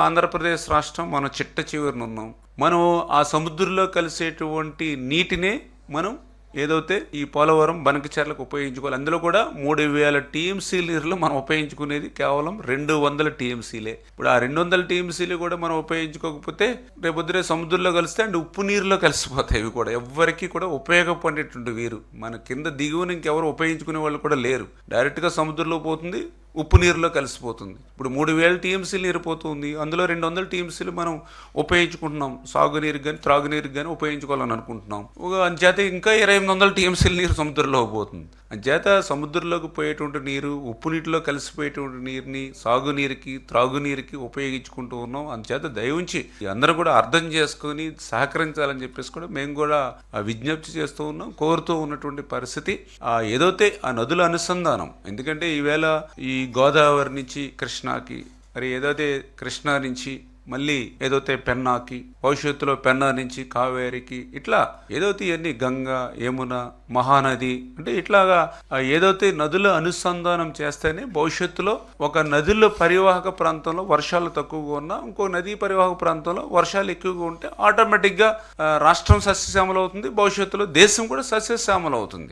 ఆంధ్రప్రదేశ్ రాష్ట్రం మనం చిట్ట చివరిన ఉన్నాం. మనం ఆ సముద్రంలో కలిసేటువంటి నీటినే మనం ఏదైతే ఈ పోలవరం బనకచెర్లకు ఉపయోగించుకోవాలి. అందులో కూడా 3000 టీఎంసీ నీరులో మనం ఉపయోగించుకునేది కేవలం 200 టీఎంసీలే. ఇప్పుడు ఆ 200 టీఎంసీలు కూడా మనం ఉపయోగించుకోకపోతే రేపొద్దునే సముద్రంలో కలిస్తే అండ్ ఉప్పు నీరులో కలిసిపోతాయి. ఇవి కూడా ఎవ్వరికి కూడా ఉపయోగపడేటువంటి వీరు మన కింద దిగువన ఇంకెవరు ఉపయోగించుకునే వాళ్ళు కూడా లేరు. డైరెక్ట్గా సముద్రంలో పోతుంది, ఉప్పు నీరులో కలిసిపోతుంది. ఇప్పుడు 3000 టీఎంసీలు నీరు పోతుంది, అందులో 200 టీఎంసీలు మనం ఉపయోగించుకుంటున్నాం. సాగునీరుకి కానీ త్రాగునీరుకి కానీ ఉపయోగించుకోవాలని అనుకుంటున్నాం. అంచేత ఇంకా 2800 టీఎంసీల నీరు సముద్రంలోకి పోతుంది. అంచేత సముద్రంలోకి పోయేటువంటి నీరు ఉప్పు నీటిలో కలిసిపోయేటువంటి నీరుని సాగునీరుకి త్రాగునీరుకి ఉపయోగించుకుంటూ ఉన్నాం. అంచేత దయవుంచి అందరూ కూడా అర్థం చేసుకొని సహకరించాలని చెప్పేసి కూడా మేము కూడా విజ్ఞప్తి చేస్తూ ఉన్నాం, కోరుతూ ఉన్నటువంటి పరిస్థితి. ఏదైతే ఆ నదుల అనుసంధానం, ఎందుకంటే ఈవేళ ఈ గోదావరి నుంచి కృష్ణాకి, మరి ఏదైతే కృష్ణా నుంచి మళ్ళీ ఏదైతే పెన్నాకి, భవిష్యత్తులో పెన్నా నుంచి కావేరికి, ఇట్లా ఏదైతే ఇవన్నీ గంగా, యమున, మహానది, అంటే ఇట్లాగా ఏదైతే నదుల అనుసంధానం చేస్తేనే భవిష్యత్తులో ఒక నదుల పరివాహక ప్రాంతంలో వర్షాలు తక్కువగా ఉన్నా ఇంకో నదీ పరివాహక ప్రాంతంలో వర్షాలు ఎక్కువగా ఉంటే ఆటోమేటిక్గా రాష్ట్రం సస్యశ్యామలం అవుతుంది, భవిష్యత్తులో దేశం కూడా సస్యశ్యామలం అవుతుంది.